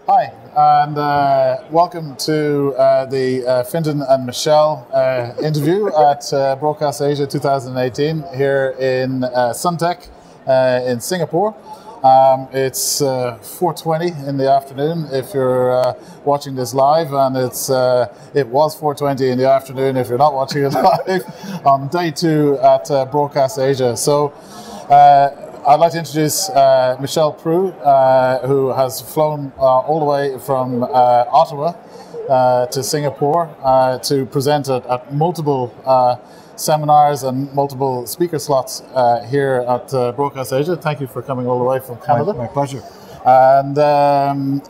Hi, and welcome to the Fintan and Michel interview at Broadcast Asia 2018 here in Suntec in Singapore. It's 4:20 in the afternoon if you're watching this live, and it was 4:20 in the afternoon if you're not watching it live on day 2 at Broadcast Asia. So I'd like to introduce Michel Proulx, who has flown all the way from Ottawa to Singapore to present at multiple seminars and multiple speaker slots here at Broadcast Asia. Thank you for coming all the way from Canada. My pleasure. And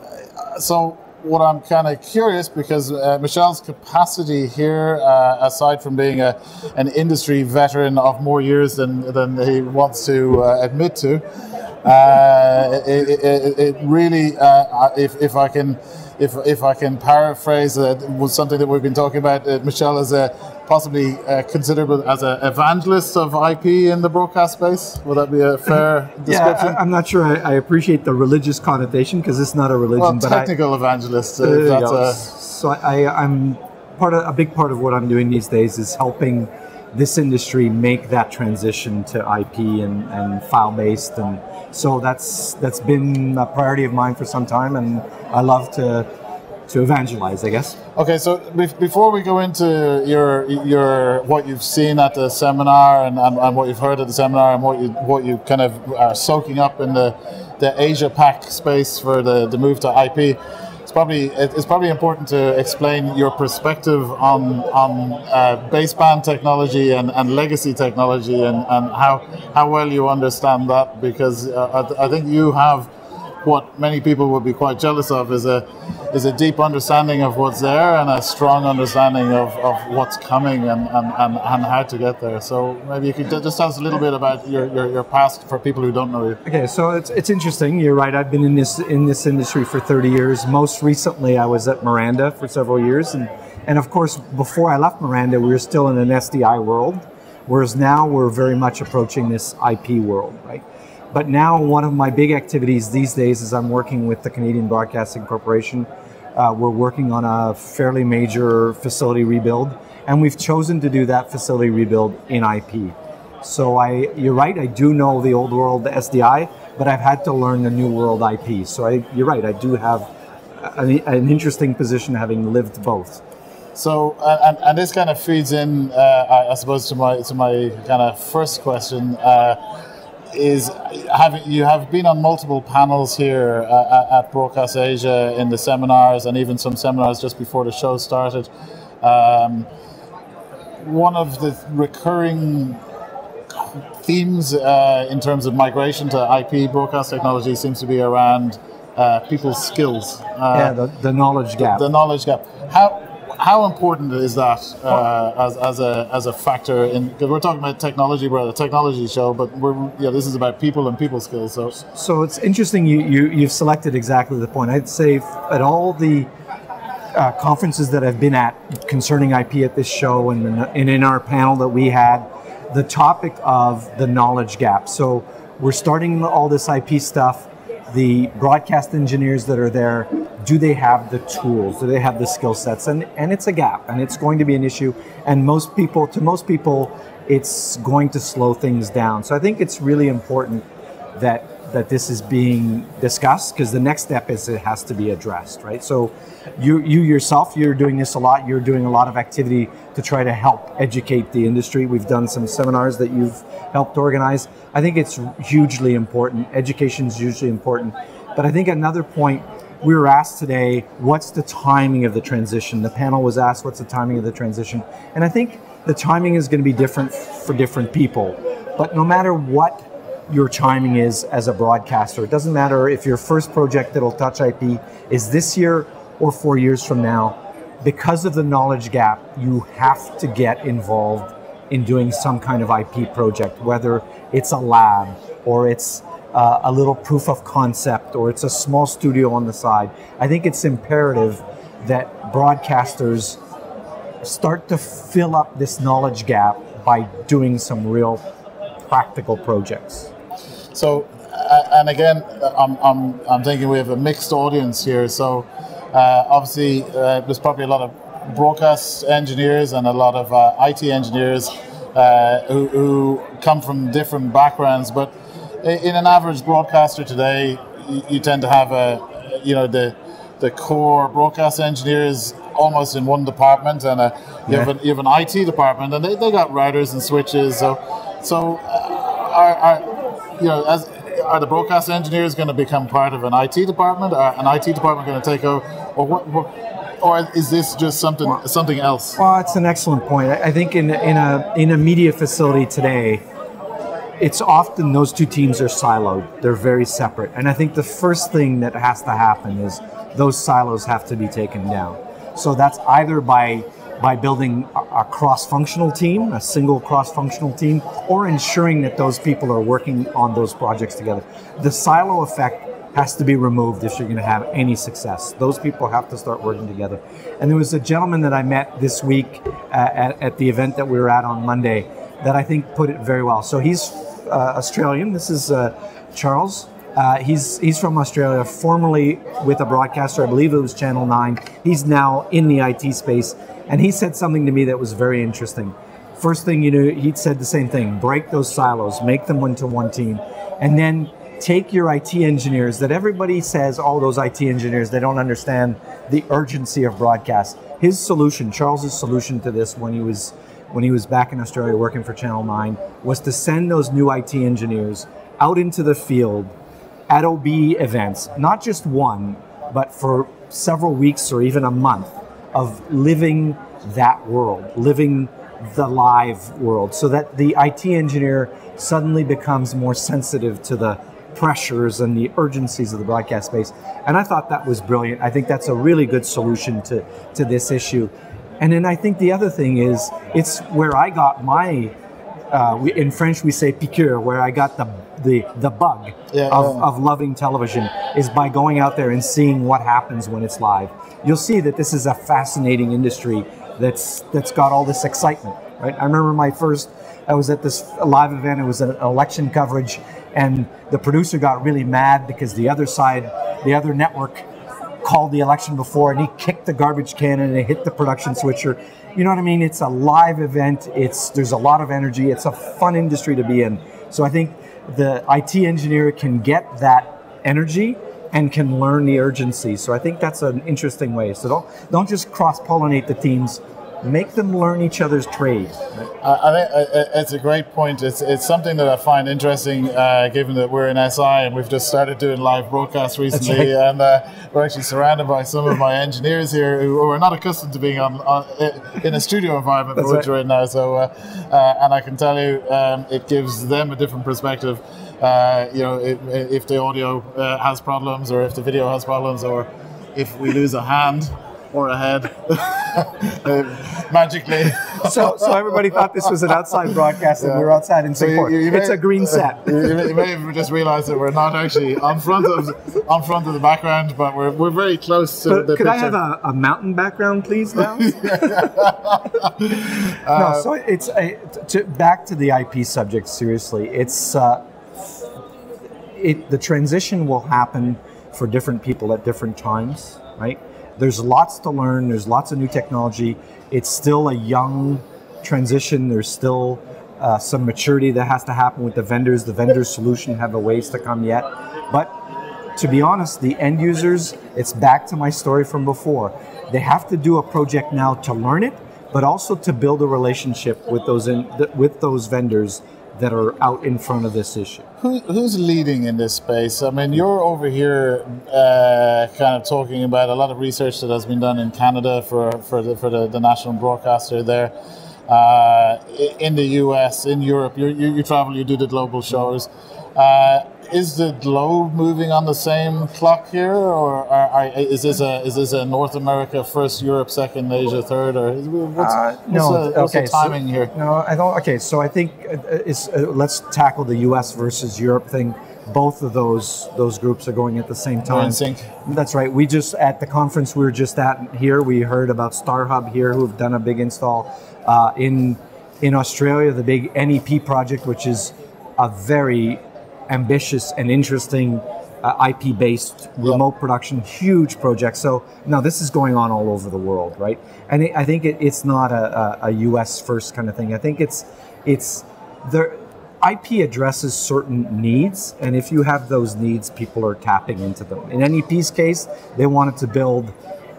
so what I'm kind of curious, because Michel's capacity here, aside from being an industry veteran of more years than he wants to admit to, it really, if I can paraphrase, was something that we've been talking about. Michel is possibly considered as an evangelist of IP in the broadcast space. Would that be a fair description? Yeah, I'm not sure I appreciate the religious connotation, because it's not a religion. Well, but technical evangelist. So I'm a big part of what I'm doing these days is helping this industry make that transition to IP and file-based, and so that's been a priority of mine for some time, and I love to evangelize, I guess. Okay, so before we go into your what you've seen at the seminar and what you've heard at the seminar and what you kind of are soaking up in the Asia Pac space for the move to IP, it's probably important to explain your perspective on baseband technology and legacy technology and how well you understand that, because I think you have what many people would be quite jealous of is a deep understanding of what's there and a strong understanding of what's coming and how to get there. So maybe you could just tell us a little bit about your past for people who don't know you. Okay, so it's interesting. You're right. I've been in this industry for 30 years. Most recently, I was at Miranda for several years, and of course, before I left Miranda, we were still in an SDI world, whereas now we're very much approaching this IP world, right? But now one of my big activities these days is I'm working with the Canadian Broadcasting Corporation. We're working on a fairly major facility rebuild, and we've chosen to do that facility rebuild in IP. So you're right, I do know the old world, the SDI, but I've had to learn the new world IP. So you're right, I do have an interesting position having lived both. So, and this kind of feeds in, I suppose, to my kind of first question. You have been on multiple panels here at Broadcast Asia in the seminars and even some seminars just before the show started. One of the recurring themes in terms of migration to IP broadcast technology seems to be around people's skills. The knowledge gap. The knowledge gap. How important is that as a factor in? Because we're talking about technology, we're a technology show, but this is about people and people skills. So it's interesting. You've selected exactly the point. I'd say at all the conferences that I've been at concerning IP at this show and in our panel that we had, the topic of the knowledge gap. So we're starting all this IP stuff. The broadcast engineers that are there, do they have the tools? Do they have the skill sets? And it's a gap, and it's going to be an issue. And most people, it's going to slow things down. So I think it's really important that this is being discussed, because the next step is it has to be addressed, right? So you yourself, you're doing this a lot. You're doing a lot of activity to try to help educate the industry. We've done some seminars that you've helped organize. I think it's hugely important. Education is hugely important. But I think another point, we were asked today, what's the timing of the transition? The panel was asked, what's the timing of the transition? And I think the timing is going to be different for different people. But no matter what your timing is as a broadcaster, it doesn't matter if your first project that'll touch IP is this year or 4 years from now. Because of the knowledge gap, you have to get involved in doing some kind of IP project, whether it's a lab or it's a little proof of concept or it's a small studio on the side. I think it's imperative that broadcasters start to fill up this knowledge gap by doing some real practical projects. So and again, I'm thinking we have a mixed audience here. So obviously, there's probably a lot of broadcast engineers and a lot of IT engineers who come from different backgrounds. But in an average broadcaster today, you tend to have the core broadcast engineers almost in one department, and you have an IT department, and they got routers and switches. So are the broadcast engineers going to become part of an IT department? Are an IT department going to take over, or what? Or is this just something else? Well, it's an excellent point. I think in a media facility today, it's often those two teams are siloed. They're very separate. And I think the first thing that has to happen is those silos have to be taken down. So that's either by building a cross-functional team, a single cross-functional team, or ensuring that those people are working on those projects together. The silo effect has to be removed if you're going to have any success. Those people have to start working together. And there was a gentleman that I met this week at the event that we were at on Monday that I think put it very well. So he's Australian. This is Charles. He's from Australia, formerly with a broadcaster. I believe it was Channel 9. He's now in the IT space. And he said something to me that was very interesting. First thing he said the same thing. Break those silos. Make them into one team. And then take your IT engineers that everybody says, all those IT engineers, they don't understand the urgency of broadcast. His solution, Charles's solution to this when he was back in Australia working for Channel 9, was to send those new IT engineers out into the field at OB events, not just one, but for several weeks or even a month of living that world, living the live world, so that the IT engineer suddenly becomes more sensitive to the pressures and the urgencies of the broadcast space. And I thought that was brilliant. I think that's a really good solution to this issue. And then I think the other thing is, it's where I got my, in French we say piqûre, where I got the bug of loving television, is by going out there and seeing what happens when it's live. You'll see that this is a fascinating industry that's got all this excitement, right? I remember I was at this live event. It was an election coverage, and the producer got really mad because the other network called the election before, and he kicked the garbage can and it hit the production switcher. You know what I mean? It's a live event. There's a lot of energy. It's a fun industry to be in. So I think the IT engineer can get that energy and can learn the urgency. So I think that's an interesting way. So don't just cross-pollinate the teams. Make them learn each other's trade. I think it's a great point. It's something that I find interesting, given that we're in SI and we've just started doing live broadcasts recently, right. And we're actually surrounded by some of my engineers here who are not accustomed to being in a studio environment, which we're in now. So, and I can tell you, it gives them a different perspective. If the audio has problems, or if the video has problems, or if we lose a hand or a head magically. So everybody thought this was an outside broadcast, and we were outside in Singapore. It's a green set. You may have just realized that we're not actually on front of the background, but we're very close to the picture. Could I have a mountain background, please, now? No, so it's back to the IP subject. Seriously, it's the transition will happen for different people at different times, right? There's lots to learn. There's lots of new technology. It's still a young transition. There's still some maturity that has to happen with the vendors. The vendor's solution have a ways to come yet. But to be honest, the end users, it's back to my story from before. They have to do a project now to learn it, but also to build a relationship with those vendors that are out in front of this issue. Who's leading in this space? I mean, you're over here kind of talking about a lot of research that has been done in Canada for the national broadcaster there. In the US, in Europe, you travel, you do the global shows. Is the globe moving on the same clock here, or is this a North America first, Europe second, Asia third, or what's the timing here? No, I don't. Okay, so I think let's tackle the U.S. versus Europe thing. Both of those groups are going at the same time. They're in sync. That's right. We just at the conference we were just at here, we heard about StarHub here, who've done a big install in Australia, the big NEP project, which is a very ambitious and interesting IP-based remote production, huge projects. So now this is going on all over the world, right? And I think it's not a US first kind of thing. I think it's the IP addresses certain needs, and if you have those needs, people are tapping into them. In NEP's case, they wanted to build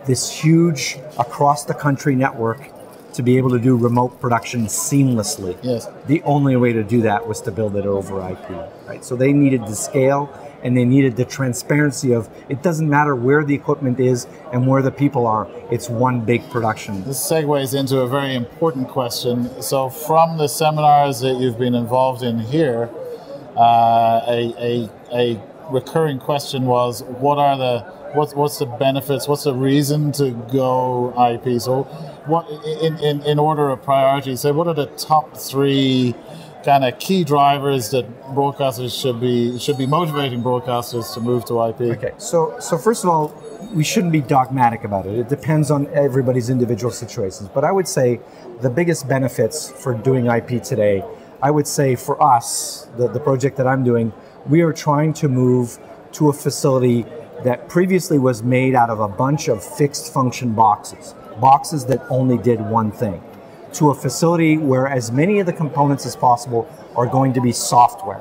this huge across the country network to be able to do remote production seamlessly. Yes. The only way to do that was to build it over IP, right? So they needed the scale and they needed the transparency of it doesn't matter where the equipment is and where the people are, it's one big production. This segues into a very important question. So from the seminars that you've been involved in here, a recurring question was, what's the benefits, what's the reason to go IP? So what in order of priority, say what are the top three kind of key drivers that broadcasters should be motivating broadcasters to move to IP? Okay, so first of all, we shouldn't be dogmatic about it. It depends on everybody's individual situations. But I would say the biggest benefits for doing IP today, I would say for us, the project that I'm doing, we are trying to move to a facility that previously was made out of a bunch of fixed function boxes that only did one thing, to a facility where as many of the components as possible are going to be software.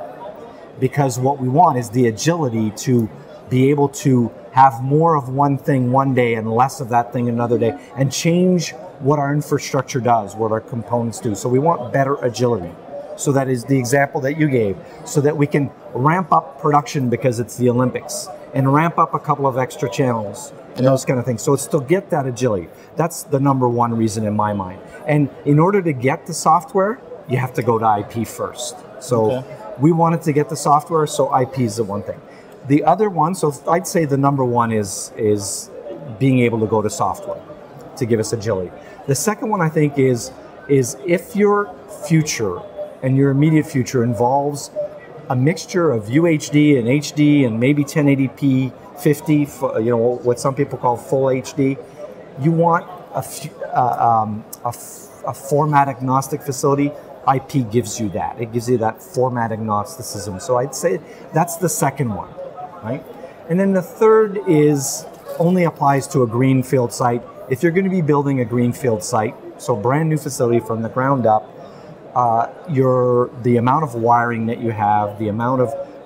Because what we want is the agility to be able to have more of one thing one day and less of that thing another day, and change what our infrastructure does, what our components do. So we want better agility. So that is the example that you gave, so that we can ramp up production because it's the Olympics, and ramp up a couple of extra channels and those kind of things. So it's to get that agility. That's the number one reason in my mind. And in order to get the software, you have to go to IP first. So we wanted to get the software, so IP is the one thing. The other one, so I'd say the number one is being able to go to software to give us agility. The second one I think is if your future and your immediate future involves a mixture of UHD and HD and maybe 1080p 50, you know, what some people call full HD, you want a format agnostic facility. IP gives you that. It gives you that format agnosticism. So I'd say that's the second one, right? And then the third is only applies to a greenfield site. If you're going to be building a greenfield site, so brand new facility from the ground up, the amount of wiring that you have,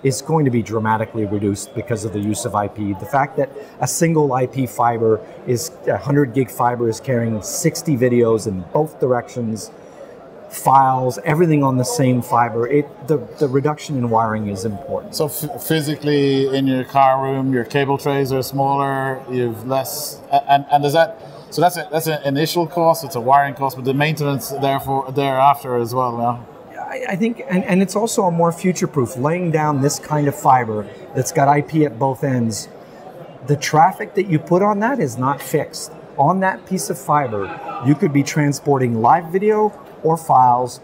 is going to be dramatically reduced because of the use of IP. The fact that a single IP fiber is 100 gig fiber is carrying 60 videos in both directions, files, everything on the same fiber. The reduction in wiring is important. So physically in your car room, your cable trays are smaller. You've less, and is that? So that's an initial cost. It's a wiring cost, but the maintenance thereafter as well. Now, I think, and it's also a more future-proof. Laying down this kind of fiber that's got IP at both ends, the traffic that you put on that is not fixed. On that piece of fiber, you could be transporting live video or files,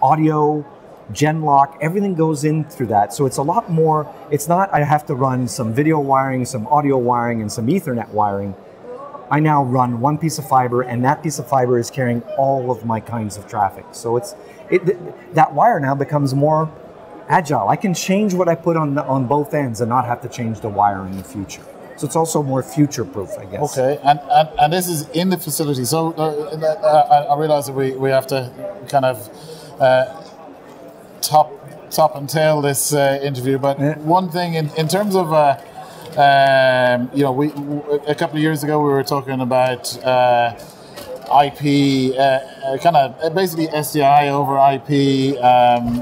audio, Genlock, everything goes in through that. So it's a lot more. It's not I have to run some video wiring, some audio wiring, and some Ethernet wiring. I now run one piece of fiber, and that piece of fiber is carrying all of my kinds of traffic. So that wire now becomes more agile. I can change what I put on both ends and not have to change the wire in the future. So it's also more future-proof, I guess. Okay, and this is in the facility. So I realize that we have to kind of top and tail this interview. But one thing in terms of you know, a couple of years ago we were talking about IP, kind of basically SDI over IP,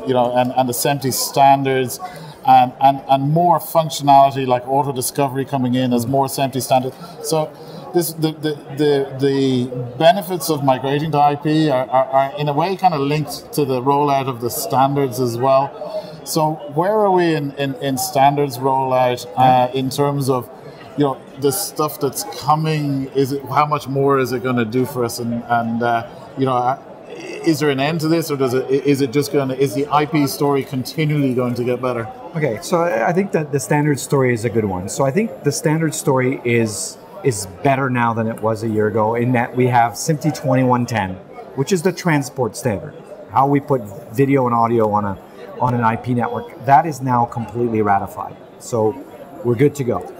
you know, and the SMPTE standards, and more functionality like auto discovery coming in as more SMPTE standards. So the benefits of migrating to IP are in a way kind of linked to the rollout of the standards as well. So where are we in standards rollout in terms of, you know, the stuff that's coming? How much more is it going to do for us? And you know, is there an end to this, or is the IP story continually going to get better? Okay, so I think that the standard story is a good one. So I think the standard story is better now than it was a year ago, in that we have SMPTE 2110, which is the transport standard, how we put video and audio on an IP network. That is now completely ratified. So we're good to go.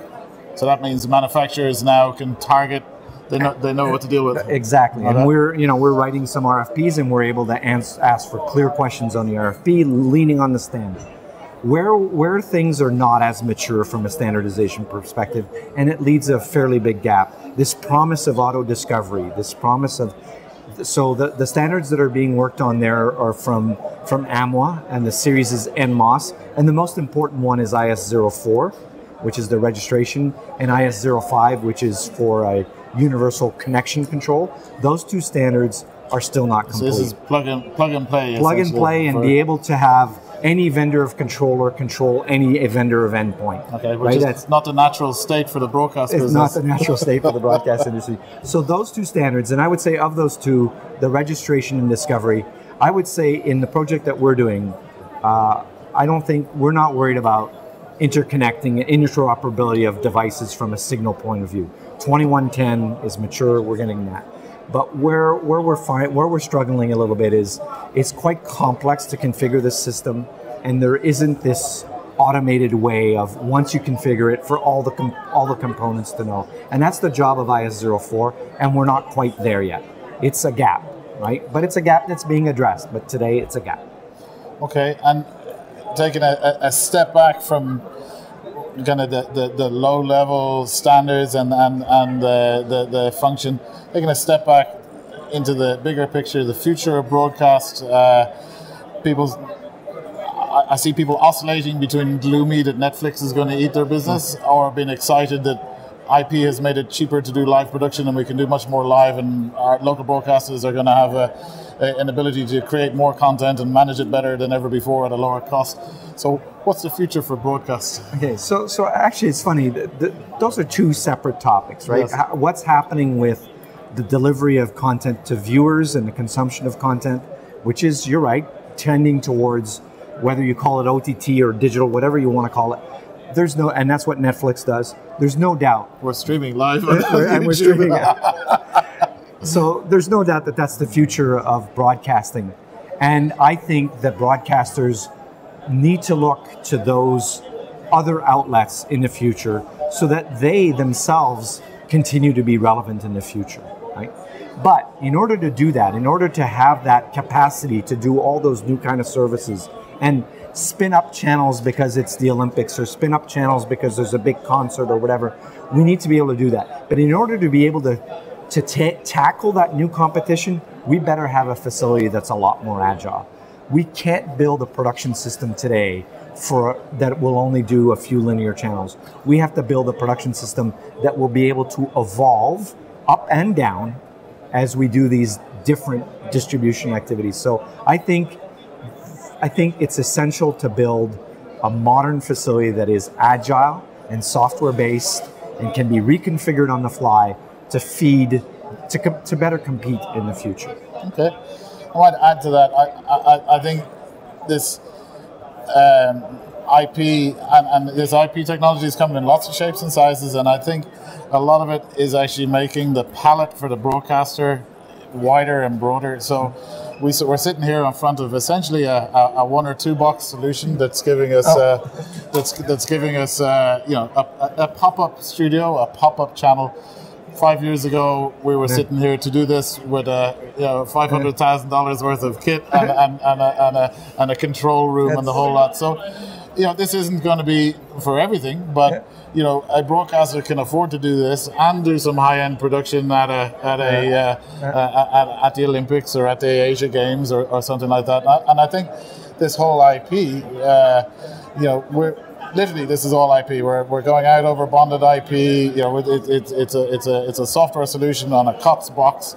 So that means the manufacturers now can target. They know what to deal with. Exactly, and we're writing some RFPs, and we're able to ask for clear questions on the RFP, leaning on the standard. Where things are not as mature from a standardization perspective, and it leads a fairly big gap. This promise of auto discovery, this promise of, so the standards that are being worked on there are from AMWA, and the series is NMOS, and the most important one is IS04, which is the registration, and IS05, which is for a universal connection control. Those two standards are still not complete. So this is plug and play. Plug and play, and be able to have any vendor of controller control any vendor of endpoint. Okay, which is not the natural state for the broadcast business. It's not the natural state for the broadcast industry. So those two standards, and I would say of those two, the registration and discovery, I would say in the project that we're doing, we're not worried about interconnecting, interoperability of devices from a signal point of view. 2110 is mature, we're getting that. But where we're struggling a little bit is it's quite complex to configure this system, and there isn't this automated way of once you configure it for all the components to know. And that's the job of IS04, and we're not quite there yet. It's a gap, right? But it's a gap that's being addressed. But today it's a gap. Okay, and taking a step back from kind of the low level standards and the function, taking a step back into the bigger picture, the future of broadcast. I see people oscillating between gloomy that Netflix is going to eat their business, or being excited that IP has made it cheaper to do live production and we can do much more live, and our local broadcasters are going to have an ability to create more content and manage it better than ever before at a lower cost. So what's the future for broadcast? Okay, so actually it's funny, those are two separate topics, right? Yes. What's happening with the delivery of content to viewers and the consumption of content, which is, you're right, tending towards, whether you call it OTT or digital, whatever you want to call it, and that's what Netflix does. There's no doubt. We're streaming live. And we're streaming. So there's no doubt that that's the future of broadcasting. And I think that broadcasters need to look to those other outlets in the future so that they themselves continue to be relevant in the future, right? But in order to do that, in order to have that capacity to do all those new kind of services and spin up channels because it's the Olympics, or spin up channels because there's a big concert or whatever, we need to be able to do that. But in order to be able to tackle that new competition, we better have a facility that's a lot more agile. We can't build a production system today that will only do a few linear channels. We have to build a production system that will be able to evolve up and down as we do these different distribution activities. So I think it's essential to build a modern facility that is agile and software-based and can be reconfigured on the fly to better compete in the future. Okay. I might add to that. I think this IP and this IP technology is coming in lots of shapes and sizes, and I think a lot of it is actually making the palette for the broadcaster wider and broader. So we're sitting here in front of essentially a one or two box solution that's giving us that's giving us a pop-up studio, a pop-up channel. 5 years ago, we were sitting here to do this with $500,000 worth of kit and a control room and the whole lot. So, this isn't going to be for everything, but a broadcaster can afford to do this and do some high-end production at the Olympics or at the Asia Games or something like that. And I think this whole IP, literally, this is all IP. We're going out over bonded IP. It's a software solution on a COPS box,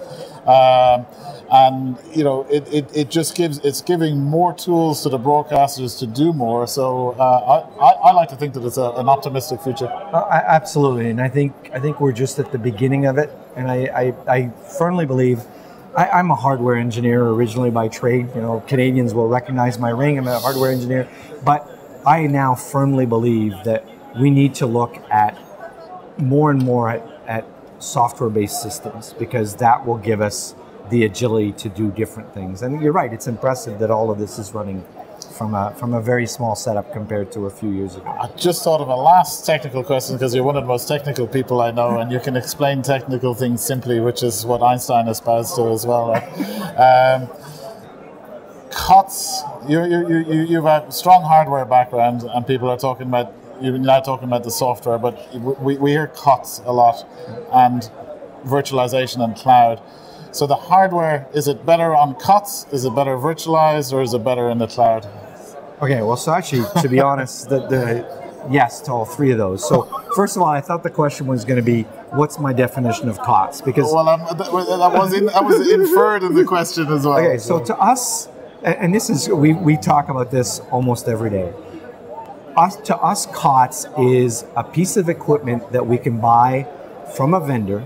and it's giving more tools to the broadcasters to do more. So I like to think that it's an optimistic future. Absolutely, and I think we're just at the beginning of it. And I firmly believe. I'm a hardware engineer originally by trade. Canadians will recognize my ring. I'm a hardware engineer, but I now firmly believe that we need to look at more and more at software-based systems, because that will give us the agility to do different things. And you're right, it's impressive that all of this is running from a very small setup compared to a few years ago. I just thought of a last technical question because you're one of the most technical people I know, and you can explain technical things simply, which is what Einstein espoused to as well. Right? COTS, you have a strong hardware background, and people are talking about, you're now talking about the software, but we hear COTS a lot, and virtualization and cloud. So the hardware, is it better on COTS? Is it better virtualized, or is it better in the cloud? Okay, well, so actually, to be honest, yes to all three of those. So first of all, I thought the question was going to be, what's my definition of COTS? Because that was inferred in the question as well. Okay, so to us, and this is, we talk about this almost every day. To us, COTS is a piece of equipment that we can buy from a vendor,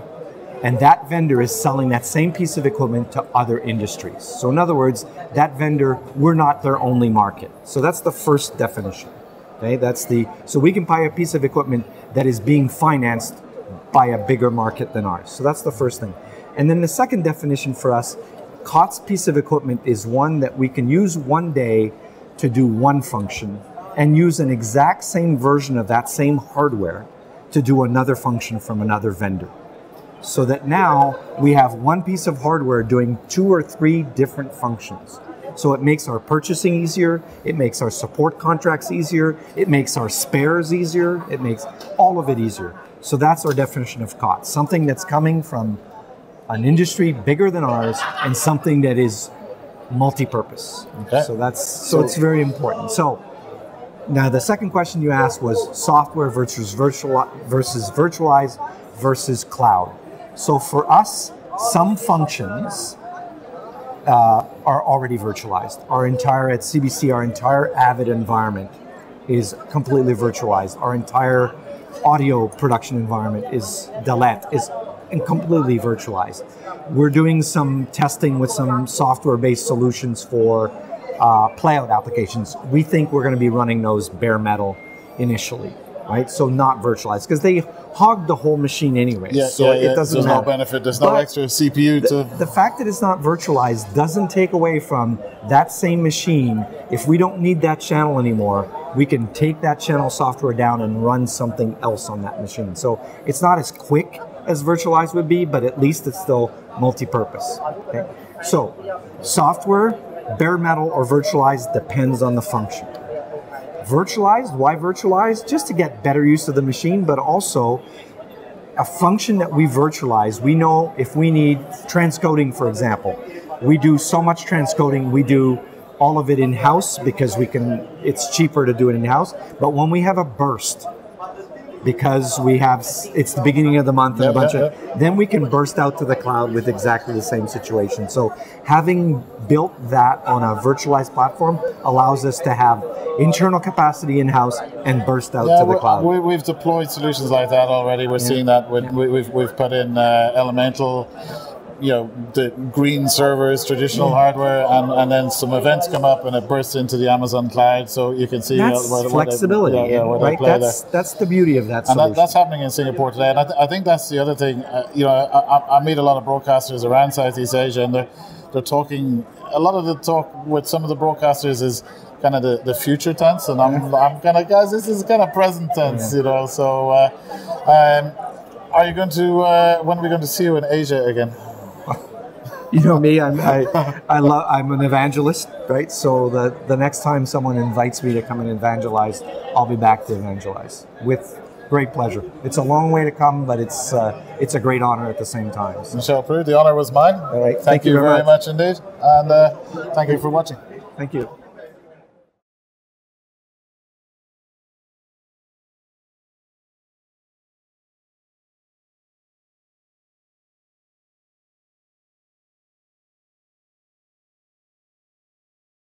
and that vendor is selling that same piece of equipment to other industries. So in other words, that vendor, we're not their only market. So that's the first definition. Okay, so we can buy a piece of equipment that is being financed by a bigger market than ours. So that's the first thing. And then the second definition for us, COTS piece of equipment is one that we can use one day to do one function and use an exact same version of that same hardware to do another function from another vendor. So that now we have one piece of hardware doing 2 or 3 different functions. So it makes our purchasing easier, it makes our support contracts easier, it makes our spares easier, it makes all of it easier. So that's our definition of COTS, something that's coming from an industry bigger than ours and something that is multi-purpose. Okay. So it's very important. So now the second question you asked was software versus virtualized versus cloud. So for us, some functions are already virtualized. At CBC, our entire Avid environment is completely virtualized. Our entire audio production environment is completely virtualized. We're doing some testing with some software-based solutions for playout applications. We think we're going to be running those bare metal initially, right? So not virtualized, because they hog the whole machine anyway. It doesn't There's matter. no benefit. There's no extra CPU to... The fact that it's not virtualized doesn't take away from that same machine. If we don't need that channel anymore, we can take that channel software down and run something else on that machine. So it's not as quick as virtualized would be, but at least it's still multi-purpose. Okay? So software, bare metal, or virtualized depends on the function. Virtualized, why virtualized? Just to get better use of the machine, but also a function that we virtualize. We know if we need transcoding, for example, we do so much transcoding, we do all of it in-house because it's cheaper to do it in-house. But when we have a burst, because it's the beginning of the month and then we can burst out to the cloud with exactly the same situation. So having built that on a virtualized platform allows us to have internal capacity in-house and burst out to the cloud. We've deployed solutions like that already. We're seeing that we've put in Elemental, the green servers, traditional hardware, and then some events come up and it bursts into the Amazon cloud, so you can see that's flexibility, right? That's the beauty of that solution. And that's happening in Singapore today, and I think that's the other thing. I meet a lot of broadcasters around Southeast Asia, and they're talking. A lot of the talk with some of the broadcasters is kind of the future tense, and I'm kind of, guys, this is kind of present tense, So, are you going to? When are we going to see you in Asia again? You know me, I'm an evangelist, right? So the next time someone invites me to come and evangelize, I'll be back to evangelize with great pleasure. It's a long way to come, but it's a great honor at the same time. So. Michel Proulx, the honor was mine. All right, thank you very much indeed, and thank you for watching. Thank you.